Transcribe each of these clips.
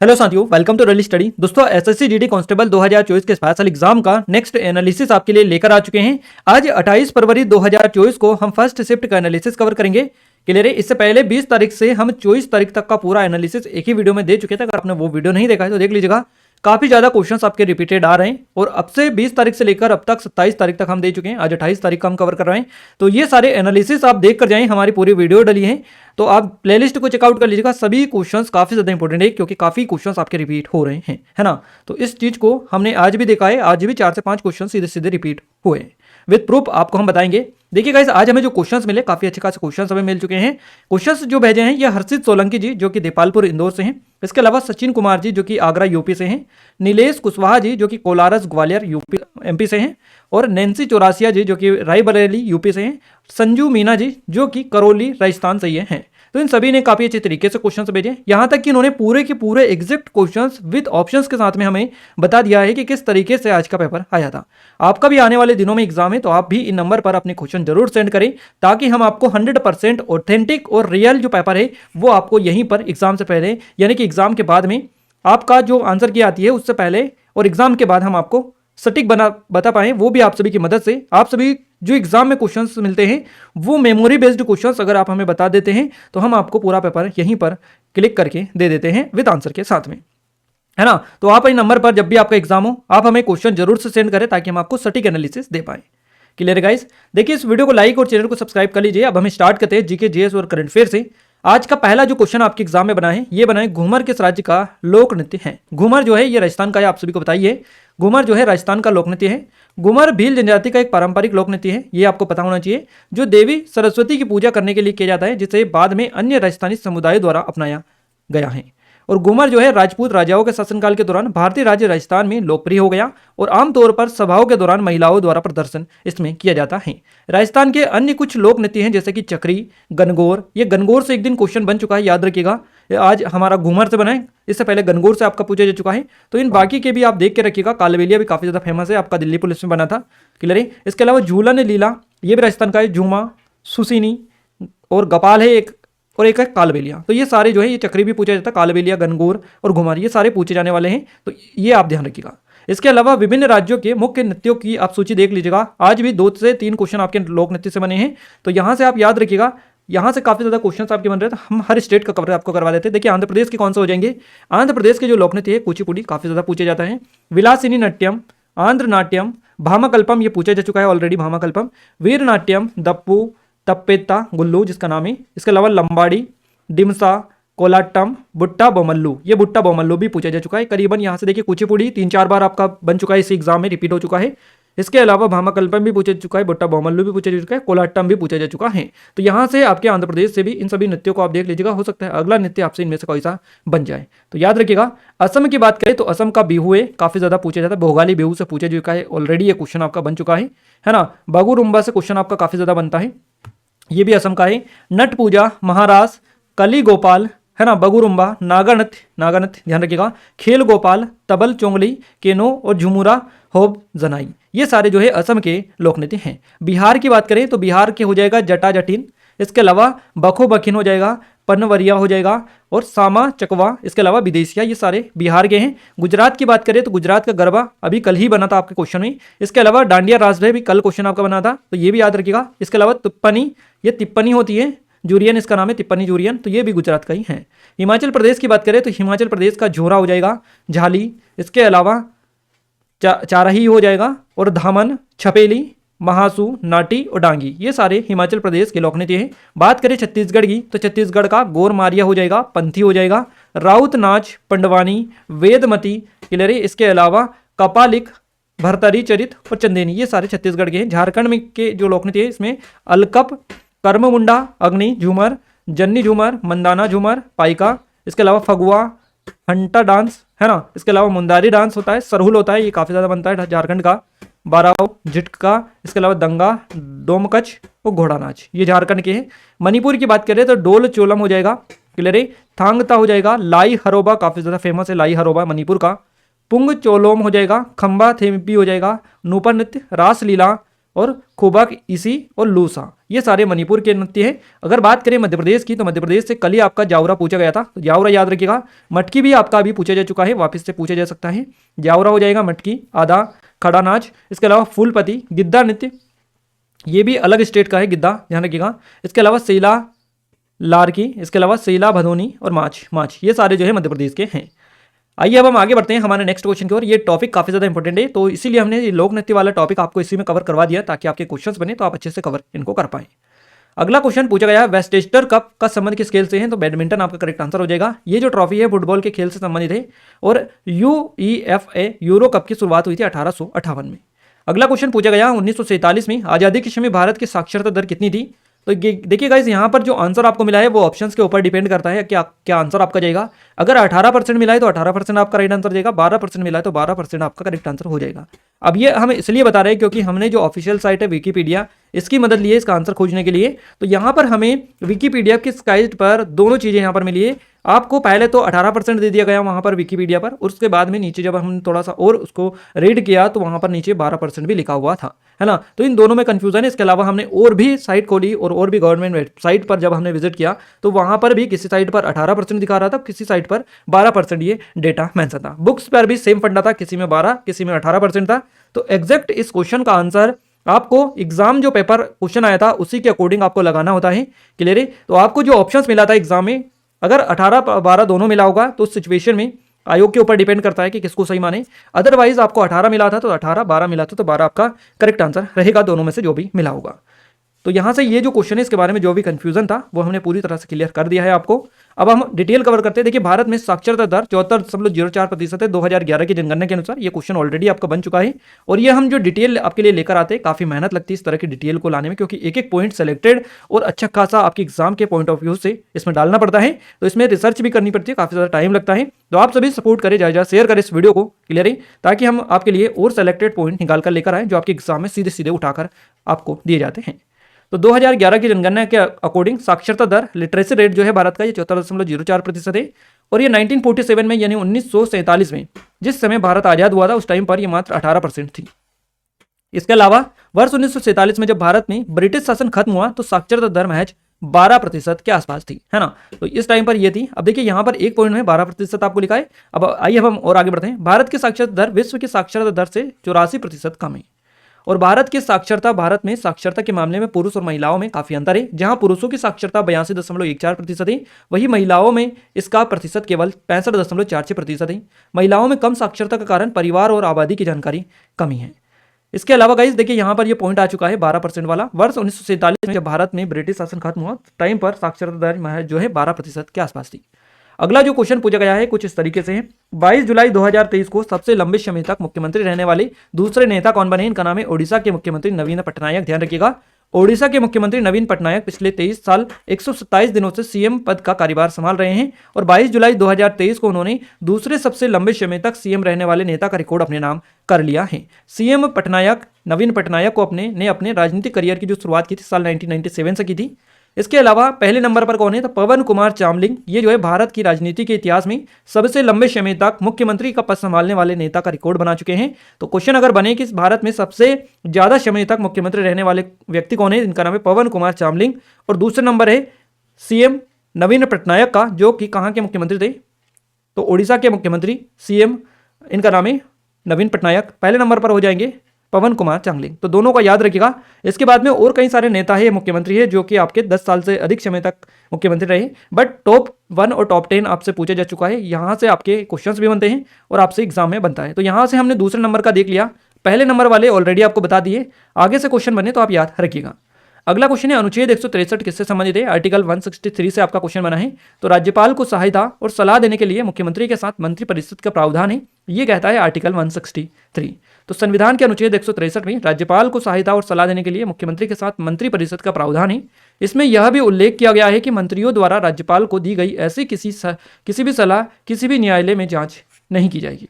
Hello साथियों, welcome to रली study. दोस्तों, एसएससी जीडी कांस्टेबल 2024 के स्पेशल एग्जाम का नेक्स्ट एनालिसिस आपके लिए लेकर आ चुके हैं। आज 28 फरवरी 2024 को हम फर्स्ट शिफ्ट का एनालिसिस कवर करेंगे। क्लियर है। इससे पहले 20 तारीख से हम 24 तारीख तक का पूरा एनालिसिस एक ही वीडियो में दे चुके थे। अगर आपने वो वीडियो नहीं देखा है तो देख लीजिएगा। काफी ज्यादा क्वेश्चंस आपके रिपीटेड आ रहे हैं और अब से 20 तारीख से लेकर अब तक 27 तारीख तक हम दे चुके हैं। आज 28 तारीख का हम कवर कर रहे हैं। तो ये सारे एनालिसिस आप देख कर जाएं, हमारी पूरी वीडियो डली है तो आप प्लेलिस्ट को चेकआउट कर लीजिएगा। सभी क्वेश्चंस काफी ज्यादा इंपॉर्टेंट है क्योंकि काफी क्वेश्चंस आपके रिपीट हो रहे हैं, है ना। तो इस चीज को हमने आज भी देखा है। आज भी 4 से 5 क्वेश्चन सीधे सीधे रिपीट हुए हैं। विद प्रूफ आपको हम बताएंगे। देखिए गाइस, आज हमें जो क्वेश्चंस मिले, काफी अच्छे खासे क्वेश्चंस हमें मिल चुके हैं। क्वेश्चंस जो भेजे हैं ये हर्षित सोलंकी जी जो कि देपालपुर इंदौर से हैं। इसके अलावा सचिन कुमार जी जो कि आगरा यूपी से हैं। नीलेश कुशवाहा जी जो कि कोलारस ग्वालियर यूपी एमपी से हैं। और नैन्सी चौरासिया जी जो कि रायबरेली यूपी से हैं। संजू मीना जी जो कि करौली राजस्थान से ये हैं। तो इन सभी ने काफी अच्छे तरीके से क्वेश्चंस भेजे। यहां तक कि उन्होंने पूरे के पूरे एग्जैक्ट क्वेश्चंस विद ऑप्शंस के साथ में हमें बता दिया है कि किस तरीके से आज का पेपर आया था। आपका भी आने वाले दिनों में एग्जाम है तो आप भी इन नंबर पर अपने क्वेश्चन जरूर सेंड करें ताकि हम आपको 100% ऑथेंटिक और रियल जो पेपर है वो आपको यहीं पर एग्जाम से पहले यानी कि एग्जाम के बाद में आपका जो आंसर की आती है उससे पहले और एग्जाम के बाद हम आपको सटीक बता पाएं। वो भी आप सभी की मदद से। आप सभी जो एग्जाम में क्वेश्चंस मिलते हैं वो मेमोरी बेस्ड क्वेश्चंस अगर आप हमें बता देते हैं तो हम आपको पूरा पेपर यहीं पर क्लिक करके दे देते हैं विद आंसर के साथ में, है ना। तो आप इन नंबर पर जब भी आपका एग्जाम हो आप हमें क्वेश्चन जरूर से सेंड करें ताकि हम आपको सटीक एनालिसिस दे पाए। क्लियर है गाइस। देखिए, इस वीडियो को लाइक और चैनल को सब्सक्राइब कर लीजिए। अब हम स्टार्ट करते हैं जीके जीएस और करंट अफेयर से। आज का पहला जो क्वेश्चन आपके एग्जाम में बना है ये बना है घूमर किस राज्य का लोक नृत्य है। घूमर जो है ये राजस्थान का है, आप सभी को बताइए। घूमर जो है राजस्थान का लोक नृत्य है। घूमर भील जनजाति का एक पारंपरिक लोक नृत्य है, ये आपको पता होना चाहिए, जो देवी सरस्वती की पूजा करने के लिए किया जाता है, जिसे बाद में अन्य राजस्थानी समुदायों द्वारा अपनाया गया है। और घूमर जो है राजपूत राजाओं के शासनकाल के दौरान भारतीय राज्य राजस्थान में लोकप्रिय हो गया और आमतौर पर सभाओं के दौरान महिलाओं द्वारा प्रदर्शन इसमें किया जाता है। राजस्थान के अन्य कुछ लोक नृत्य हैं जैसे कि चक्री, गनगौर। ये गनगौर से एक दिन क्वेश्चन बन चुका है, याद रखिएगा। आज हमारा घूमर से बना है, इससे पहले गनगौर से आपका पूछा जा चुका है। तो इन बाकी के भी आप देख के रखिएगा। कालबेलिया भी काफी ज्यादा फेमस है, आपका दिल्ली पुलिस में बना था। क्लियर है। इसके अलावा झूलन लीला ये भी राजस्थान का है। झूमा, सुसीनी और गपाल है एक, और एक है कालबेलिया। तो ये सारे जो है, ये चक्री भी पूछा जाता है, कालबेलिया, गनगौर और घुमार, ये सारे पूछे जाने वाले हैं। तो ये आप ध्यान रखिएगा। इसके अलावा विभिन्न राज्यों के मुख्य नृत्यों की आप सूची देख लीजिएगा। आज भी 2 से 3 क्वेश्चन आपके लोक नृत्य से बने हैं, तो यहां से आप याद रखिएगा। यहां से काफी ज्यादा क्वेश्चन आपके बन रहे हैं, तो हम हर स्टेट का कवर आपको करवा देते हैं। देखिए, आंध्र प्रदेश के कौन से हो जाएंगे। आंध्र प्रदेश के जो लोक नृत्य है कुचिपुड़ी काफी ज्यादा पूछे जाता है। विलासिनी नट्यम, आंध्र नाट्यम, भामाकल्पम ये पूछा जा चुका है ऑलरेडी, भामाकल्पम, वीर नाट्यम, दप्पू, तप्पेता, गुल्लू जिसका नाम है। इसके अलावा लंबाड़ी, डिमसा, कोलाट्टम, बुट्टा बोमल्लू, ये बुट्टा बोमल्लू भी पूछा जा चुका है। करीबन यहाँ से देखिए कुचिपुड़ी 3-4 बार आपका बन चुका है, इस एग्जाम में रिपीट हो चुका है। इसके अलावा भामाकल्पम भी पूछा जा चुका है, बुट्टा बोमल्लू भी पूछा जा चुका है, कोलाट्टम भी पूछा जा चुका है। तो यहाँ से आपके आंध्र प्रदेश से भी इन सभी नृत्यों को आप देख लीजिएगा। हो सकता है अगला नृत्य आपसे इनमें से कोई सा बन जाए। तो याद रखिएगा। असम की बात करें तो असम का बिहू है, काफी ज्यादा पूछा जाता है। भोगाली बिहू से पूछा चुका है ऑलरेडी, ये क्वेश्चन आपका बन चुका है ना। बागुरुम्बा से क्वेश्चन आपका काफी ज्यादा बनता है, ये भी असम का है। नट पूजा, महारास, कली गोपाल, है ना, बगुरुम्बा, नागानथ ध्यान रखिएगा, खेल गोपाल, तबल चोंगली, केनो और झुमुरा होब जनाई, ये सारे जो है असम के लोक नृत्य हैं। बिहार की बात करें तो बिहार के हो जाएगा जटा जटिन। इसके अलावा बखो बखिन हो जाएगा, पनवरिया हो जाएगा और सामा चकवा। इसके अलावा विदेशिया, ये सारे बिहार के हैं। गुजरात की बात करें तो गुजरात का गरबा अभी कल ही बना था आपके क्वेश्चन में। इसके अलावा डांडिया राजभय भी कल क्वेश्चन आपका बना था, तो ये भी याद रखिएगा। इसके अलावा तिप्पनी, ये तिप्पनी होती है, जूरियन इसका नाम है, तिप्पनी जूरियन, तो ये भी गुजरात का ही है। हिमाचल प्रदेश की बात करें तो हिमाचल प्रदेश का झोरा हो जाएगा, झाली। इसके अलावा चारही हो जाएगा और धामन, छपेली, महासू, नाटी और डांगी, ये सारे हिमाचल प्रदेश के लोक नृत्य हैं। बात करें छत्तीसगढ़ की तो छत्तीसगढ़ का गोर मारिया हो जाएगा, पंथी हो जाएगा, राउत नाच, पंडवानी, वेदमती। क्लियर है। इसके अलावा कपालिक, भरतरी चरित और चंदेनी, ये सारे छत्तीसगढ़ के हैं। झारखंड में के जो लोक नृत्य है इसमें अलकप, कर्ममुंडा, अग्नि झूमर, जन्नी झूमर, मंदाना झूमर, पाइका। इसके अलावा फगुआ, हंटा डांस, है ना। इसके अलावा मुंदारी डांस होता है, सरहुल होता है, ये काफी ज्यादा बनता है झारखंड का। बाराव, झिटका, इसके अलावा दंगा, डोमकच और घोड़ा नाच, ये झारखंड के हैं। मणिपुर की बात करें तो डोल चोलम हो जाएगा। क्लियर है। थांगता हो जाएगा, लाई हरोबा काफी ज्यादा फेमस है, लाई हरोबा मणिपुर का। पुंग चोलोम हो जाएगा, खंबा थेम्पी हो जाएगा, नूपर नृत्य, रास लीला, और खोबाक इसी और लूसा, ये सारे मणिपुर के नृत्य हैं। अगर बात करें मध्य प्रदेश की, तो मध्य प्रदेश से कल ही आपका जावरा पूछा गया था, तो जावरा याद रखिएगा। मटकी भी आपका अभी पूछा जा चुका है, वापस से पूछा जा सकता है। जावरा हो जाएगा, मटकी, आधा, खड़ा नाच। इसके अलावा फूलपति, गिद्धा नृत्य, ये भी अलग स्टेट का है, गिद्धा, ध्यान रखिएगा। इसके अलावा सेला लारकी, इसके अलावा सेला भदोनी और माछ, ये सारे जो है मध्य प्रदेश के हैं। आइए अब हम आगे बढ़ते हैं हमारे नेक्स्ट क्वेश्चन की ओर। ये टॉपिक काफी ज्यादा इंपॉर्टेंट है, तो इसीलिए हमने ये लोक नृत्य वाला टॉपिक आपको इसी में कवर करवा दिया, ताकि आपके क्वेश्चंस बने तो आप अच्छे से कवर इनको कर पाएं। अगला क्वेश्चन पूछा गया है, वेस्टचेस्टर कप का संबंध किस खेल से है? तो बैडमिंटन आपका करेक्ट आंसर हो जाएगा। ये जो ट्रॉफी है फुटबॉल के खेल से संबंधित है, और UEFA यूरो कप की शुरुआत हुई थी 1858 में। अगला क्वेश्चन पूछा गया 1947 में आजादी के समय भारत की साक्षरता दर कितनी थी? तो देखिए गाइस, यहाँ पर जो आंसर आपको मिला है वो ऑप्शंस के ऊपर डिपेंड करता है क्या क्या आंसर आपका जाएगा। अगर 18% मिला है तो 18% आपका राइट आंसर जाएगा, 12% मिला है तो 12% आपका करेक्ट आंसर हो जाएगा। अब ये हम इसलिए बता रहे हैं क्योंकि हमने जो ऑफिशियल साइट है विकीपीडिया, इसकी मदद ली है इसका आंसर खोजने के लिए। तो यहाँ पर हमें विकीपीडिया की साइट पर दोनों चीज़ें यहाँ पर मिली है। आपको पहले तो 18% दे दिया गया वहाँ पर विकीपीडिया पर, उसके बाद में नीचे जब हमने थोड़ा सा और उसको रीड किया तो वहाँ पर नीचे 12% भी लिखा हुआ था, है ना। तो इन दोनों में कंफ्यूजन है। इसके अलावा हमने और भी साइट खोली और भी गवर्नमेंट वेबसाइट पर जब हमने विजिट किया तो वहाँ पर भी किसी साइट पर 18% दिखा रहा था, किसी साइट पर 12% ये डेटा मेंशन था। बुक्स पर भी सेम फंडा था, किसी में 12 किसी में 18% था। तो एग्जैक्ट इस क्वेश्चन का आंसर आपको एग्जाम जो पेपर क्वेश्चन आया था उसी के अकॉर्डिंग आपको लगाना होता है। क्लियर है? तो आपको जो ऑप्शंस मिला था एग्जाम में, अगर 18-12 दोनों मिला होगा तो उस सिचुएशन में आयोग के ऊपर डिपेंड करता है कि किसको सही माने। अदरवाइज आपको 18 मिला था तो 18, 12 मिला था तो 12 आपका करेक्ट आंसर रहेगा, दोनों में से जो भी मिला होगा। तो यहां से ये जो क्वेश्चन है इसके बारे में जो भी कंफ्यूजन था वो हमने पूरी तरह से क्लियर कर दिया है आपको। अब हम डिटेल कवर करते हैं। देखिए, भारत में साक्षरता दर 74.04% है 2011 की जनगणना के अनुसार। ये क्वेश्चन ऑलरेडी आपका बन चुका है, और ये हम जो डिटेल आपके लिए लेकर आते हैं, काफी मेहनत लगती है इस तरह की डिटेल को लाने में, क्योंकि एक एक पॉइंट सेलेक्टेड और अच्छा खासा आपके एग्जाम के पॉइंट ऑफ व्यू से इसमें डालना पड़ता है। तो इसमें रिसर्च भी करनी पड़ती है, काफी ज्यादा टाइम लगता है। तो आप सभी सपोर्ट करें, ज्यादा शेयर करें इस वीडियो को, क्लियर है, ताकि हम आपके लिए और सेलेक्टेड पॉइंट निकाल कर लेकर आए जो आपके एग्जाम में सीधे सीधे उठाकर आपको दिए जाते हैं। तो 2011 की जनगणना के अकॉर्डिंग साक्षरता दर, लिटरेसी रेट जो है भारत का, ये 74.04% है। और ये 1947 में यानी 1947 में जिस समय भारत आजाद हुआ था उस टाइम पर ये मात्र 18% थी। इसके अलावा वर्ष 1947 में जब भारत में ब्रिटिश शासन खत्म हुआ तो साक्षरता दर महज 12% के आसपास थी, है ना। तो इस टाइम पर ये थी। अब देखिए यहाँ पर एक पॉइंट में 12% आपको लिखा है। अब आइए हम और आगे बढ़ते हैं। भारत की साक्षरता दर विश्व की साक्षरता दर से 84% कम है। और भारत की साक्षरता, भारत में साक्षरता के मामले में पुरुष और महिलाओं में काफी अंतर है। जहां पुरुषों की साक्षरता 82.14% है, वही महिलाओं में इसका प्रतिशत केवल 65.46% है। महिलाओं में कम साक्षरता का कारण परिवार और आबादी की जानकारी कमी है। इसके अलावा गाइस देखिए यहाँ पर ये पॉइंट आ चुका है 12% वाला। वर्ष 1947 में जब भारत में ब्रिटिश शासन खत्म हुआ टाइम पर साक्षरता दर जो है 12% के आसपास थी। अगला जो क्वेश्चन पूछा गया है कुछ इस तरीके से है। 22 जुलाई 2023 को सबसे लंबे समय तक मुख्यमंत्री रहने वाले दूसरे नेता कौन बने? इनका नाम है ओडिशा के मुख्यमंत्री नवीन पटनायक। ध्यान रखिएगा, ओडिशा के मुख्यमंत्री नवीन पटनायक पिछले 23 साल 127 दिनों से सीएम पद का कार्यभार संभाल रहे हैं, और 22 जुलाई 2023 को उन्होंने दूसरे सबसे लंबे समय तक सीएम रहने वाले नेता का रिकॉर्ड अपने नाम कर लिया है। सीएम पटनायक, नवीन पटनायक को अपने राजनीतिक करियर की जो शुरुआत की थी साल 1997 से की थी। इसके अलावा पहले नंबर पर कौन है? तो पवन कुमार चामलिंग। ये जो है भारत की राजनीति के इतिहास में सबसे लंबे समय तक मुख्यमंत्री का पद संभालने वाले नेता का रिकॉर्ड बना चुके हैं। तो क्वेश्चन अगर बने कि भारत में सबसे ज्यादा समय तक मुख्यमंत्री रहने वाले व्यक्ति कौन है, इनका नाम है पवन कुमार चामलिंग। और दूसरे नंबर है सीएम नवीन पटनायक का, जो कि कहाँ के मुख्यमंत्री थे? तो ओडिशा के मुख्यमंत्री सीएम, इनका नाम है नवीन पटनायक। पहले नंबर पर हो जाएंगे पवन कुमार चामलिंग। तो दोनों का याद रखिएगा। इसके बाद में और कई सारे नेता है, मुख्यमंत्री है, जो कि आपके 10 साल से अधिक समय तक मुख्यमंत्री रहे, बट टॉप 1 और टॉप 10 आपसे पूछा जा चुका है। यहाँ से आपके क्वेश्चंस भी बनते हैं और आपसे एग्जाम में बनता है। तो यहाँ से हमने दूसरे नंबर का देख लिया, पहले नंबर वाले ऑलरेडी आपको बता दिए। आगे से क्वेश्चन बने तो आप याद रखिएगा। अगला क्वेश्चन है अनुच्छेद 163 किससे संबंधित है? आर्टिकल 163 से आपका क्वेश्चन बना है। तो राज्यपाल को सहायता और सलाह देने के लिए मुख्यमंत्री के साथ मंत्रिपरिषद का प्रावधान है, ये कहता है आर्टिकल 163। तो संविधान के अनुच्छेद 163 में राज्यपाल को सहायता और सलाह देने के लिए मुख्यमंत्री के साथ मंत्रिपरिषद का प्रावधान है। इसमें यह भी उल्लेख किया गया है कि मंत्रियों द्वारा राज्यपाल को दी गई ऐसी किसी भी सलाह किसी भी न्यायालय में जांच नहीं की जाएगी,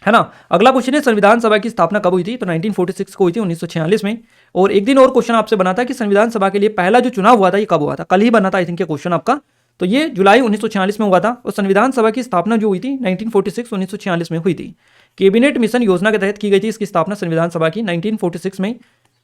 है ना। अगला क्वेश्चन है संविधान सभा की स्थापना कब हुई थी? तो 1946 को हुई थी, 1946 में। और एक दिन और क्वेश्चन आपसे बना था कि संविधान सभा के लिए पहला जो चुनाव हुआ था ये कब हुआ था? कल ही बना था आई थिंक क्वेश्चन आपका। तो ये जुलाई 1946 में हुआ था। और संविधान सभा की स्थापना जो हुई थी 1946 में हुई थी। कैबिनेट मिशन योजना के तहत की गई थी इसकी स्थापना संविधान सभा की 1946 में।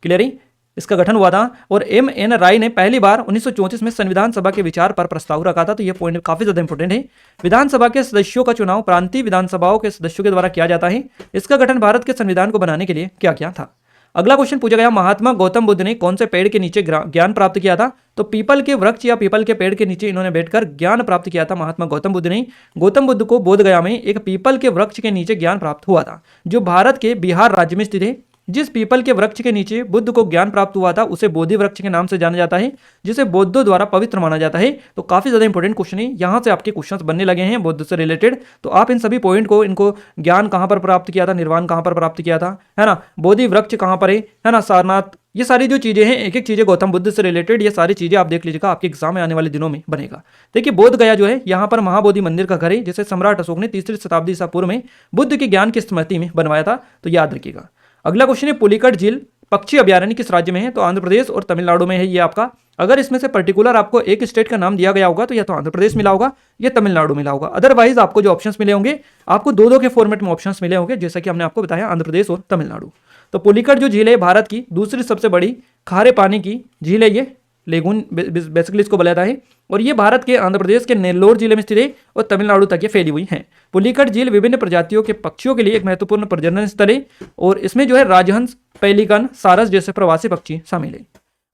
क्लियर है? इसका गठन हुआ था और M.N. राय ने पहली बार 1934 में संविधान सभा के विचार पर प्रस्ताव रखा था। तो यह पॉइंट काफी ज्यादा इंपॉर्टेंट है। विधानसभा के सदस्यों का चुनाव प्रांतीय विधानसभाओं के सदस्यों के द्वारा किया जाता है। इसका गठन भारत के संविधान को बनाने के लिए क्या किया था? अगला क्वेश्चन पूछा गया, महात्मा गौतम बुद्ध ने कौन से पेड़ के नीचे ज्ञान प्राप्त किया था? तो पीपल के वृक्ष या पीपल के पेड़ के नीचे इन्होंने बैठकर ज्ञान प्राप्त किया था। महात्मा गौतम बुद्ध ने, गौतम बुद्ध को बोध गया में एक पीपल के वृक्ष के नीचे ज्ञान प्राप्त हुआ था, जो भारत के बिहार राज्य में स्थित है। जिस पीपल के वृक्ष के नीचे बुद्ध को ज्ञान प्राप्त हुआ था उसे बोधि वृक्ष के नाम से जाना जाता है, जिसे बौद्धों द्वारा पवित्र माना जाता है। तो काफी ज्यादा इंपॉर्टेंट क्वेश्चन है, यहां से आपके क्वेश्चंस बनने लगे हैं बुद्ध से रिलेटेड। तो आप इन सभी पॉइंट को, इनको ज्ञान कहां पर प्राप्त किया था, निर्वाण कहां पर प्राप्त किया था, है ना, बोधि वृक्ष कहां पर है ना, सारनाथ, ये सारी जो चीजें हैं, एक एक चीजें गौतम बुद्ध से रिलेटेड, ये सारी चीजें आप देख लीजिएगा, आपके एग्जाम में आने वाले दिनों में बनेगा। देखिए बोध गया जो है, यहाँ पर महाबोधि मंदिर का घर है, जिसे सम्राट अशोक ने 3री शताब्दी ईसा पूर्व में बुद्ध के ज्ञान की स्मृति में बनवाया था। तो याद रखिएगा। अगला क्वेश्चन है, पुलिकट झील पक्षी अभयारण्य किस राज्य में है? तो आंध्र प्रदेश और तमिलनाडु में है ये आपका। अगर इसमें से पर्टिकुलर आपको एक स्टेट का नाम दिया गया होगा तो या तो आंध्र प्रदेश मिला होगा या तमिलनाडु मिला होगा। अदरवाइज आपको जो ऑप्शंस मिले होंगे, आपको दो के फॉर्मेट में ऑप्शंस मिले होंगे, जैसा कि हमने आपको बताया, आंध्र प्रदेश और तमिलनाडु। तो पुलिकट जो झील है भारत की दूसरी सबसे बड़ी खारे पानी की झील है, ये लेगून बेसिकली इसको बोला जाता है, और ये भारत के आंध्र प्रदेश के नेल्लोर जिले में स्थित है और तमिलनाडु तक ये फैली हुई है। पुलिकट झील विभिन्न प्रजातियों के पक्षियों के लिए एक महत्वपूर्ण प्रजनन स्थल है, और इसमें जो है राजहंस, पेलिकन, सारस जैसे प्रवासी पक्षी शामिल है।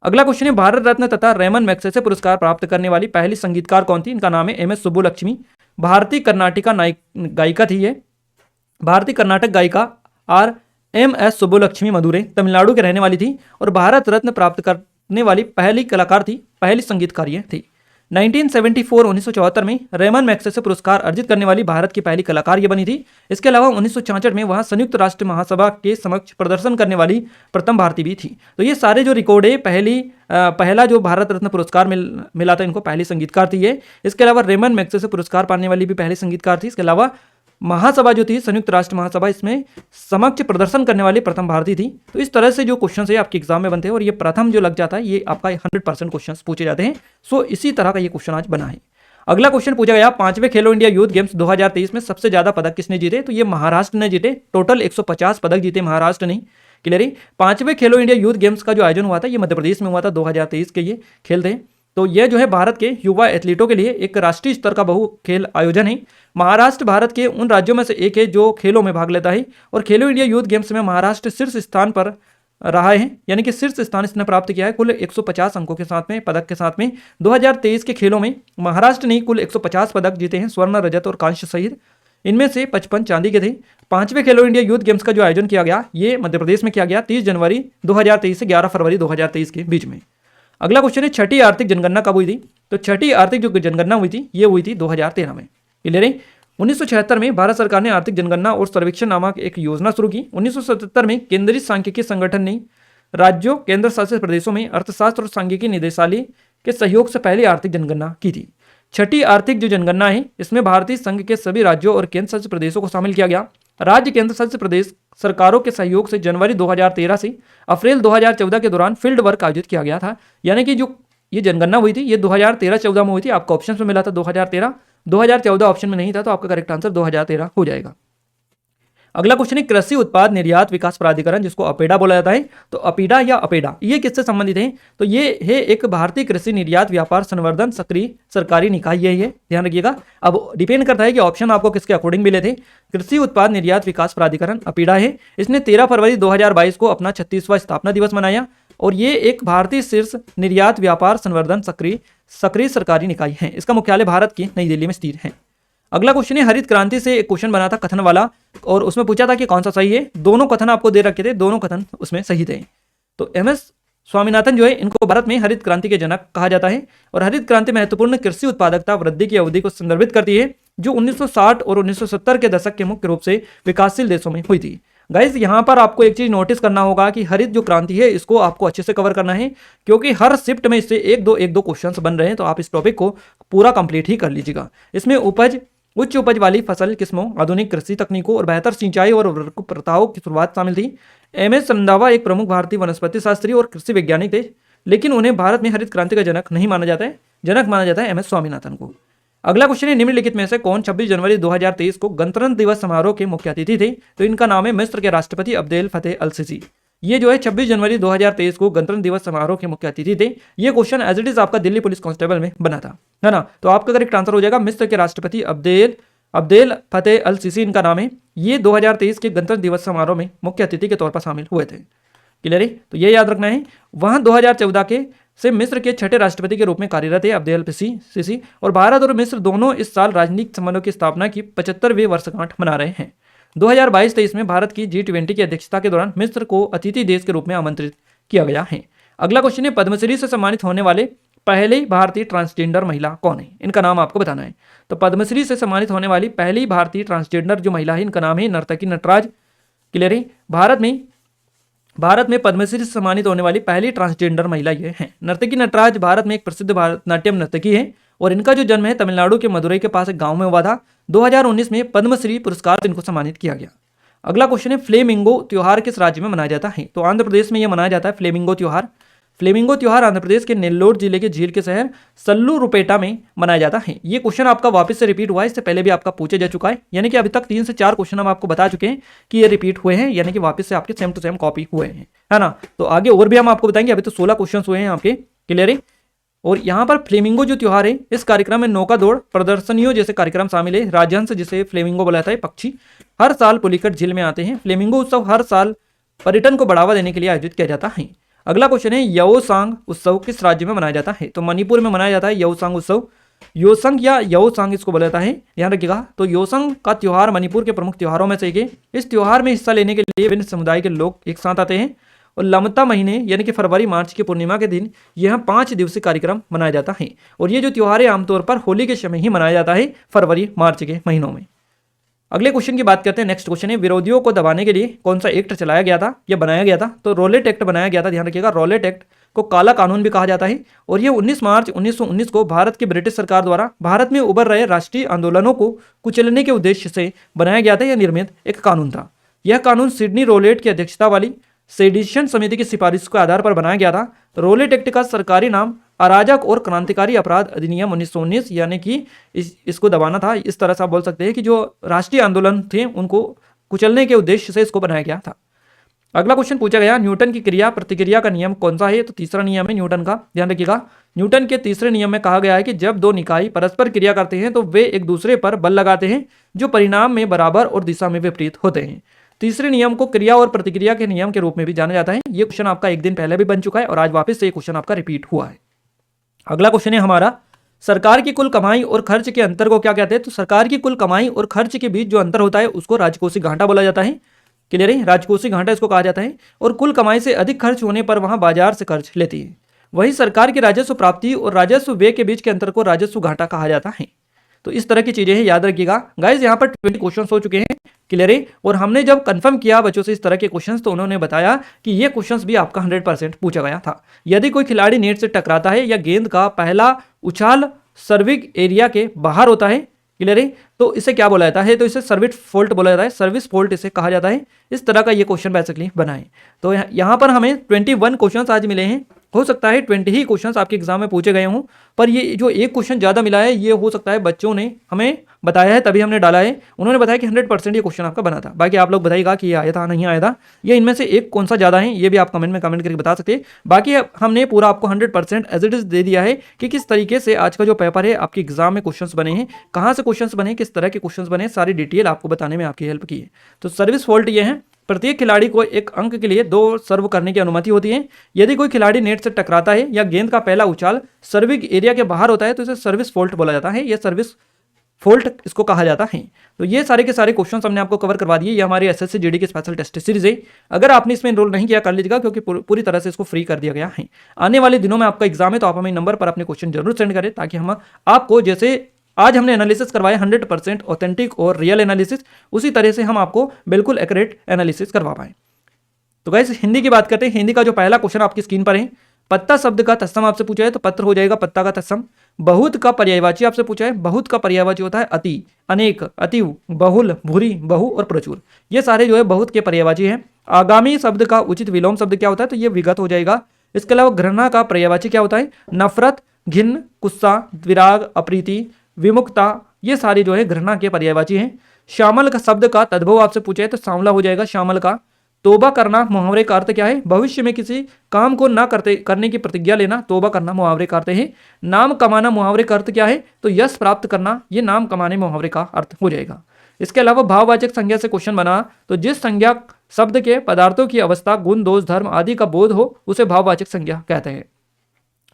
अगला क्वेश्चन है, भारत रत्न तथा रेमन मैग्सेसे पुरस्कार प्राप्त करने वाली पहली संगीतकार कौन थी? इनका नाम है MS सुब्बुलक्ष्मी। भारतीय कर्नाटिका गायिका थी ये। भारतीय कर्नाटक गायिका RMS सुब्बुलक्ष्मी मदुरै तमिलनाडु के रहने वाली थी और भारत रत्न प्राप्त करने वाली पहली कलाकार थी, पहली संगीतकार ये थी। 1974 में रेमन मैग्सेसे पुरस्कार अर्जित करने वाली भारत की पहली कलाकार ये बनी थी। इसके अलावा 1966 में वह संयुक्त राष्ट्र महासभा के समक्ष प्रदर्शन करने वाली प्रथम भारतीय भी थी। तो ये सारे जो रिकॉर्ड है, पहला जो भारत रत्न पुरस्कार मिला था इनको, पहली संगीतकार थी ये। इसके अलावा रेमन मैग्सेसे पुरस्कार पाने वाली भी पहली संगीतकार थी। इसके अलावा महासभा जो थी, संयुक्त राष्ट्र महासभा, इसमें समक्ष प्रदर्शन करने वाली प्रथम भारतीय थी। तो इस तरह से जो क्वेश्चन है आपके एग्जाम में बनते हैं, और ये प्रथम जो लग जाता है ये आपका 100% क्वेश्चन पूछे जाते हैं। सो इसी तरह का ये क्वेश्चन आज बना है। अगला क्वेश्चन पूछा गया, 5वें खेलो इंडिया यूथ गेम्स 2023 में सबसे ज्यादा पदक किसने जीते? तो ये महाराष्ट्र ने जीते। टोटल 150 पदक जीते महाराष्ट्र ने। क्लियर है? 5वें खेलो इंडिया यूथ गेम्स का जो आयोजन हुआ था ये मध्य प्रदेश में हुआ था। 2023 के ये खेल थे। तो यह जो है भारत के युवा एथलीटों के लिए एक राष्ट्रीय स्तर का बहु खेल आयोजन है। महाराष्ट्र भारत के उन राज्यों में से एक है जो खेलों में भाग लेता है, और खेलो इंडिया यूथ गेम्स में महाराष्ट्र शीर्ष स्थान पर रहा है, यानी कि शीर्ष स्थान इसने प्राप्त किया है कुल 150 अंकों के साथ में, पदक के साथ में। 2023 के खेलों में महाराष्ट्र ने कुल 150 पदक जीते हैं, स्वर्ण, रजत और कांस्य सहित। इनमें से 55 चांदी के थे। 5वें खेलो इंडिया यूथ गेम्स का जो आयोजन किया गया ये मध्य प्रदेश में किया गया 30 जनवरी 2023 से 11 फरवरी 2023 के बीच में। अगला क्वेश्चन है, छठी आर्थिक जनगणना कब हुई थी? तो छठी आर्थिक जो जनगणना हुई थी ये हुई थी 2013 में। क्लियर है? 1976 में भारत सरकार ने आर्थिक जनगणना और सर्वेक्षण नामक एक योजना शुरू की। 1977 में केंद्रीय सांख्यिकी संगठन ने राज्यों, केंद्र शासित प्रदेशों में अर्थशास्त्र और सांख्यिकी निदेशालय के सहयोग से पहली आर्थिक जनगणना की थी। छठी आर्थिक जो जनगणना है इसमें भारतीय संघ के सभी राज्यों और केंद्र शासित प्रदेशों को शामिल किया गया। राज्य, केंद्र शासित प्रदेश सरकारों के सहयोग से जनवरी 2013 से अप्रैल 2014 के दौरान फील्ड वर्क आयोजित किया गया था। यानी कि जो ये जनगणना हुई थी ये 2013-14 में हुई थी। आपको ऑप्शन में मिला था 2013, 2014 ऑप्शन में नहीं था, तो आपका करेक्ट आंसर 2013 हो जाएगा। अगला क्वेश्चन है, कृषि उत्पाद निर्यात विकास प्राधिकरण जिसको अपेडा बोला जाता है, तो अपेडा या अपेडा ये किससे संबंधित है? तो ये है एक भारतीय कृषि निर्यात व्यापार संवर्धन सक्रिय सरकारी निकाय है, ये ध्यान रखिएगा। अब डिपेंड करता है कि ऑप्शन आपको किसके अकॉर्डिंग मिले थे। कृषि उत्पाद निर्यात विकास प्राधिकरण अपेडा है। इसने 13 फरवरी 2022 को अपना 36वां स्थापना दिवस मनाया, और ये एक भारतीय शीर्ष निर्यात व्यापार संवर्धन सक्रिय सरकारी निकाय है। इसका मुख्यालय भारत की नई दिल्ली में स्थित है। अगला क्वेश्चन है, हरित क्रांति से एक क्वेश्चन बना था कथन वाला, और उसमें पूछा था कि कौन सा सही है। दोनों कथन आपको दे रखे थे, दोनों कथन उसमें सही थे। तो MS स्वामीनाथन जो है इनको भारत में हरित क्रांति के जनक कहा जाता है, और हरित क्रांति महत्वपूर्ण कृषि उत्पादकता वृद्धि की अवधि को संदर्भित करती है जो 1960 और 1970 के दशक के मुख्य रूप से विकासशील देशों में हुई थी। गाइस यहाँ पर आपको एक चीज नोटिस करना होगा कि हरित जो क्रांति है इसको आपको अच्छे से कवर करना है, क्योंकि हर शिफ्ट में इससे एक दो क्वेश्चंस बन रहे हैं, तो आप इस टॉपिक को पूरा कंप्लीट ही कर लीजिएगा। इसमें उच्च उपज वाली फसल किस्मों, आधुनिक कृषि तकनीकों और बेहतर सिंचाई और उर्वरक प्रथाओं की शुरुआत शामिल थी। MS रंधावा एक प्रमुख भारतीय वनस्पति शास्त्री और कृषि वैज्ञानिक थे, लेकिन उन्हें भारत में हरित क्रांति का जनक नहीं माना जाता है। जनक माना जाता है MS स्वामीनाथन को। अगला क्वेश्चन है, निम्नलिखित में से कौन 26 जनवरी 2023 को गणतंत्र दिवस समारोह के मुख्य अतिथि थे? तो इनका नाम है मिस्र के राष्ट्रपति अब्देल फतेह अल सिसी। ये जो है 26 जनवरी 2023 को गणतंत्र दिवस समारोह के मुख्य अतिथि थे। ये क्वेश्चन एज इट इज आपका दिल्ली पुलिस कांस्टेबल में बना था, है ना। तो आपका करेक्ट आंसर हो जाएगा मिस्र के राष्ट्रपति अब्देल फतेह अल सीसी इनका नाम है। ये 2023 के गणतंत्र दिवस समारोह में मुख्य अतिथि के तौर पर शामिल हुए थे। क्लियर है, तो ये याद रखना है। वहां 2014 के से मिस्र के छठे राष्ट्रपति के रूप में कार्यरत है अब्देल सीसी, और भारत और मिस्र दोनों इस साल राजनीतिक संबंधों की स्थापना की 75वीं वर्षगांठ मना रहे हैं। 2022-23 में भारत की G20 की अध्यक्षता के दौरान मिस्र को अतिथि देश के रूप में आमंत्रित किया गया है। अगला क्वेश्चन है, पद्मश्री से सम्मानित होने वाले पहली भारतीय ट्रांसजेंडर महिला कौन है? इनका नाम आपको बताना है। तो पद्मश्री से सम्मानित होने वाली पहली भारतीय ट्रांसजेंडर जो महिला है, इनका नाम है नर्तकी नटराज। क्लियर है, भारत में पद्मश्री से सम्मानित होने वाली पहली ट्रांसजेंडर महिला ये है। नर्तकी नटराज भारत में एक प्रसिद्ध भारतनाट्यम नर्तकी है और इनका जो जन्म है तमिलनाडु के मदुरई के पास एक गांव में हुआ था। 2019 में पद्मश्री पुरस्कार से इनको सम्मानित किया गया। अगला क्वेश्चन है, फ्लेमिंगो त्योहार किस राज्य में मनाया जाता है? तो आंध्र प्रदेश में यह मनाया जाता है फ्लेमिंगो त्योहार। फ्लेमिंगो त्योहार आंध्र प्रदेश के नेल्लोर जिले के झील के शहर सल्लूरुपेटा में मनाया जाता है। ये क्वेश्चन आपका वापस से रिपीट हुआ है, इससे पहले भी आपका पूछा जा चुका है, यानी कि अभी तक 3 से 4 क्वेश्चन हम आपको बता चुके हैं कि ये रिपीट हुए हैं, यानी कि वापस से आपके सेम टू सेम कॉपी हुए हैं, है ना। तो आगे और भी हम आपको बताएंगे। अभी तो 16 क्वेश्चन हुए हैं आपके। क्लियर है, और यहाँ पर फ्लेमिंगो जो त्योहार है, इस कार्यक्रम में नौका दौड़, प्रदर्शनियों जैसे कार्यक्रम शामिल है। राजहंस जिसे फ्लेमिंगो बोला जाता है, पक्षी हर साल पुलिकट झील में आते हैं। फ्लेमिंगो उत्सव हर साल पर्यटन को बढ़ावा देने के लिए आयोजित किया जाता है। अगला क्वेश्चन है, योसांग उत्सव किस राज्य में मनाया जाता है? तो मणिपुर में मनाया जाता है योसांग उत्सव। योसंग या योसांग इसको बोला जाता है, ध्यान रखिएगा। तो योसंग का त्योहार मणिपुर के प्रमुख त्योहारों में से एक है। इस त्योहार में हिस्सा लेने के लिए विभिन्न समुदाय के लोग एक साथ आते हैं और लमता महीने यानी कि फरवरी मार्च की पूर्णिमा के दिन यह 5 दिवसीय कार्यक्रम मनाया जाता है। और ये जो त्योहार है आमतौर पर होली के समय ही मनाया जाता है, फरवरी मार्च के महीनों में। अगले क्वेश्चन की बात करते हैं। नेक्स्ट क्वेश्चन है, विरोधियों को दबाने के लिए कौन सा एक्ट चलाया गया था या बनाया गया था? तो रोलेट एक्ट बनाया गया था। ध्यान रखिएगा, रोलेट एक्ट को काला कानून भी कहा जाता है और यह 19 मार्च 1919 को भारत की ब्रिटिश सरकार द्वारा भारत में उभर रहे राष्ट्रीय आंदोलनों को कुचलने के उद्देश्य से बनाया गया था या निर्मित एक कानून था। यह कानून सिडनी रोलेट की अध्यक्षता वाली सेडिशन समिति की सिफारिश के आधार पर बनाया गया था। रोलेट एक्ट का सरकारी नाम अराजक और क्रांतिकारी अपराध अधिनियम 1919 यानी कि इसको दबाना था। इस तरह से आप बोल सकते हैं कि जो राष्ट्रीय आंदोलन थे उनको कुचलने के उद्देश्य से इसको बनाया गया था। अगला क्वेश्चन पूछा गया, न्यूटन की क्रिया प्रतिक्रिया का नियम कौन सा है? तो तीसरा नियम है न्यूटन का। ध्यान रखिएगा, न्यूटन के तीसरे नियम में कहा गया है कि जब दो निकाय परस्पर क्रिया करते हैं तो वे एक दूसरे पर बल लगाते हैं जो परिणाम में बराबर और दिशा में विपरीत होते हैं। तीसरे नियम को क्रिया और प्रतिक्रिया के नियम के रूप में भी जाना जाता है। ये क्वेश्चन आपका एक दिन पहले भी बन चुका है और आज वापस से ये क्वेश्चन आपका रिपीट हुआ है। अगला क्वेश्चन है हमारा, सरकार की कुल कमाई और खर्च के अंतर को क्या कहते हैं? तो सरकार की कुल कमाई और खर्च के बीच जो अंतर होता है उसको राजकोषीय घाटा बोला जाता है। क्लियर है, राजकोषीय घाटा इसको कहा जाता है। और कुल कमाई से अधिक खर्च होने पर वहां बाजार से खर्च लेती है। वही सरकार की राजस्व प्राप्ति और राजस्व व्यय के बीच के अंतर को राजस्व घाटा कहा जाता है। तो इस तरह की चीजें हैं, याद रखिएगा गाइस। यहाँ पर 20 क्वेश्चन हो चुके हैं। क्लियर है, और हमने जब कंफर्म किया बच्चों से इस तरह के क्वेश्चंस तो उन्होंने बताया कि ये क्वेश्चंस भी आपका 100% पूछा गया था। यदि कोई खिलाड़ी नेट से टकराता है या गेंद का पहला उछाल सर्विंग एरिया के बाहर होता है, क्लियर है, तो इसे क्या बोला जाता है? तो इसे सर्विस फॉल्ट बोला जाता है। सर्विस फॉल्ट इसे कहा जाता है। इस तरह का ये क्वेश्चन बेसिकली बना है। तो यहाँ पर हमें 21 क्वेश्चन आज मिले हैं। हो सकता है 20 ही क्वेश्चंस आपके एग्जाम में पूछे गए हों, पर ये जो एक क्वेश्चन ज़्यादा मिला है ये हो सकता है बच्चों ने हमें बताया है तभी हमने डाला है। उन्होंने बताया कि 100% ये क्वेश्चन आपका बना था। बाकी आप लोग बताइएगा कि ये आया था नहीं आया था, ये इनमें से एक कौन सा ज़्यादा है ये भी आप कमेंट में कमेंट करके बता सकते हैं। बाकी हमने पूरा आपको 100% एज इट इज दे दिया है कि किस तरीके से आज का जो पेपर है आपके एग्जाम में क्वेश्चन बने हैं, कहाँ से क्वेश्चन बने, किस तरह के क्वेश्चन बने, सारी डिटेल आपको बताने में आपकी हेल्प की है। तो सर्विस फॉल्ट ये है, प्रत्येक खिलाड़ी को एक अंक के लिए 2 सर्व करने की अनुमति होती है। यदि कोई खिलाड़ी नेट से टकराता है या गेंद का पहला उछाल सर्विंग एरिया के बाहर होता है तो इसे सर्विस फॉल्ट बोला जाता है। यह सर्विस फॉल्ट इसको कहा जाता है। तो ये सारे के सारे क्वेश्चन हमने आपको कवर करवा दिए। ये हमारी एसएससी जीडी की स्पेशल टेस्ट सीरीज है। अगर आपने इसमें एनरोल नहीं किया कर लीजिएगा क्योंकि पूरी तरह से इसको फ्री कर दिया गया है। आने वाले दिनों में आपका एग्जाम है तो आप हमें नंबर पर अपने क्वेश्चन जरूर सेंड करें ताकि हम आपको जैसे आज हमने एनालिसिस करवाया 100% ऑथेंटिक और रियल एनालिसिस, उसी तरह से हम आपको बिल्कुल एक्यूरेट एनालिसिस करवा पाएं। तो गाइस हिंदी की बात करते हैं। हिंदी का जो पहला क्वेश्चन आपकी स्क्रीन पर है, पत्ता शब्द का तत्सम आपसे पूछा है तो पत्र हो जाएगा पत्ता का तत्सम। बहुत का पर्यायवाची आपसे पूछा है, बहुत का पर्यायवाची होता है अति, अनेक, अतिव, बहुल, भूरी, बहु और प्रचुर। ये सारे जो है बहुत के पर्यायवाची हैं। आगामी शब्द का उचित विलोम शब्द क्या होता है? तो ये विगत हो जाएगा। इसके अलावा घृणा का पर्यायवाची क्या होता है? नफरत, घिन्न, गुस्सा, विराग, अप्रीति, विमुखता, ये सारी जो है घृणा के पर्यायवाची हैं। श्यामल का शब्द का तद्भव आपसे पूछा है तो सांवला हो जाएगा श्यामल का। तौबा करना मुहावरे का अर्थ क्या है? भविष्य में किसी काम को ना करने की प्रतिज्ञा लेना तौबा करना मुहावरे का अर्थ है। नाम कमाना मुहावरे का अर्थ क्या है? तो यश प्राप्त करना, ये नाम कमाने मुहावरे का अर्थ हो जाएगा। इसके अलावा भाववाचक संज्ञा से क्वेश्चन बना तो जिस संज्ञा शब्द के पदार्थों की अवस्था, गुण, दोष, धर्म आदि का बोध हो उसे भाववाचक संज्ञा कहते हैं।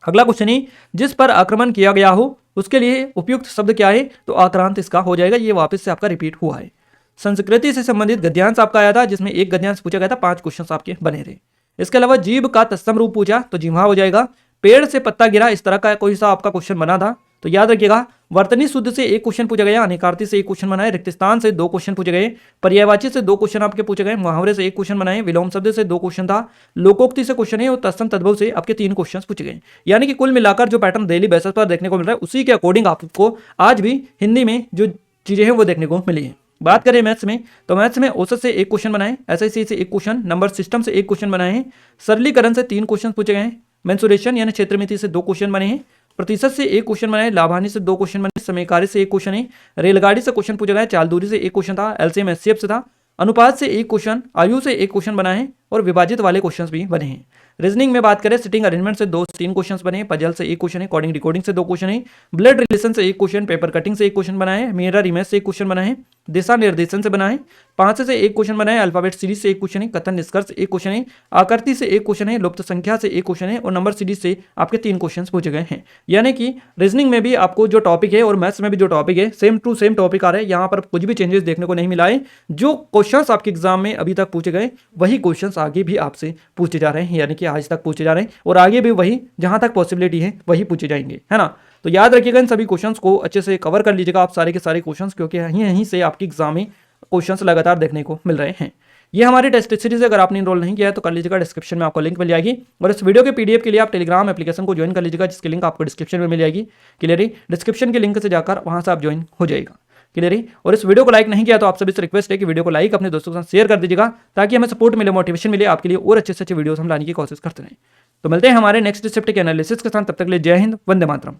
अगला क्वेश्चन है, जिस पर आक्रमण किया गया हो उसके लिए उपयुक्त शब्द क्या है? तो आक्रांत इसका हो जाएगा। ये वापस से आपका रिपीट हुआ है। संस्कृति से संबंधित गद्यांश आपका आया था, जिसमें एक गद्यांश पूछा गया था, 5 क्वेश्चन आपके बने रहे। इसके अलावा जीभ का तत्सम रूप पूछा तो जिह्वा हो जाएगा। पेड़ से पत्ता गिरा, इस तरह का कोई सा आपका क्वेश्चन बना था, तो याद रखिएगा। वर्तनी शुद्ध से एक क्वेश्चन पूछा गया, अनेकार्थी से एक क्वेश्चन बनाए, रिक्तस्थान से 2 क्वेश्चन पूछे गए, पर्यायवाची से 2 क्वेश्चन आपके पूछे गए, मुहावरे से 1 क्वेश्चन बनाए, विलोम शब्द से 2 क्वेश्चन था, लोकोक्ति से क्वेश्चन है और तत्सम तद्भव से आपके 3 क्वेश्चन पूछे गए। यानी कि कुल मिलाकर जो पैटर्न डेली बेसिस पर देखने को मिल रहा है उसी के अकॉर्डिंग आपको आज भी हिंदी में जो चीजें हैं वो देखने को मिली है। बात करें मैथ्स में, तो मैथ्स में औसत से 1 क्वेश्चन बनाए, एसआईसी से 1 क्वेश्चन, नंबर सिस्टम से 1 क्वेश्चन बनाए हैं, सरलीकरण से 3 क्वेश्चन पूछे गए हैं, मेंसुरेशन यानी क्षेत्रमिति से 2 क्वेश्चन बने हैं, प्रतिशत से 1 क्वेश्चन बनाए, लाभांश से 2 क्वेश्चन बने, समीकारी से 1 क्वेश्चन है, रेलगाड़ी से क्वेश्चन पूछा गया, चाल दूरी से 1 क्वेश्चन था, एलसीएम एचसीएफ से था, अनुपात से 1 क्वेश्चन, आयु से 1 क्वेश्चन बनाए हैं और विभाजित वाले क्वेश्चन भी बने हैं। रीजनिंग में बात करें, सिटिंग अरेंजमेंट से 2-3 क्वेश्चन बने, पजल से 1 क्वेश्चन है, कोडिंग डिकोडिंग से 2 क्वेश्चन है, ब्लड रिलेशन से 1 क्वेश्चन, पेपर कटिंग से 1 क्वेश्चन बनाए हैं, मिरर इमेज से 1 क्वेश्चन बनाए हैं, दिशा निर्देशन से बनाए 5 से 1 क्वेश्चन बनाए, अल्फाबेट सीरीज से 1 क्वेश्चन है, कथन निष्कर्ष 1 क्वेश्चन है, आकृति से 1 क्वेश्चन है, लुप्त संख्या से 1 क्वेश्चन है और नंबर सीरीज से आपके 3 क्वेश्चन पूछे गए हैं। यानी कि रीजनिंग में भी आपको जो टॉपिक है और मैथ्स में भी जो टॉपिक है सेम टू सेम टॉपिक आ रहा है, यहाँ पर कुछ भी चेंजेस देखने को नहीं मिला है। जो क्वेश्चन आपके एग्जाम में अभी तक पूछे गए वही क्वेश्चन आगे भी आपसे पूछे जा रहे हैं, यानी कि आज तक पूछे जा रहे हैं और आगे भी वही जहां तक पॉसिबिलिटी है वही पूछे जाएंगे, है ना। तो याद रखिएगा, इन सभी क्वेश्चंस को अच्छे से कवर कर लीजिएगा आप सारे के सारे क्वेश्चंस, क्योंकि यहीं से आपकी एग्जाम में क्वेश्चंस लगातार देखने को मिल रहे हैं। ये हमारी टेस्ट सीरीज है, अगर आपने इनरोल नहीं किया है तो कर लीजिएगा, डिस्क्रिप्शन में आपको लिंक मिल जाएगी और इस वीडियो के पीडीएफ के लिए आप टेलीग्राम एप्लीकेशन को ज्वाइन कर लीजिएगा, जिसकी लिंक आपको डिस्क्रिप्शन में मिल जाएगी। क्लियर है, डिस्क्रिप्शन के लिंक से जाकर वहां से आप ज्वाइन हो जाएगा। क्लियर है, और इस वीडियो को लाइक नहीं किया तो आप सभी से रिक्वेस्ट है कि वीडियो को लाइक अपने दोस्तों के साथ शेयर कर दीजिएगा, ताकि हमें सपोर्ट मिले, मोटिवेशन मिले आपके लिए और अच्छे से अच्छे वीडियोस हम लाने की कोशिश करते रहें। तो मिलते हैं हमारे नेक्स्ट शिफ्ट के एनालिसिस के साथ, तब तक के लिए जय हिंद, वंदे मातरम।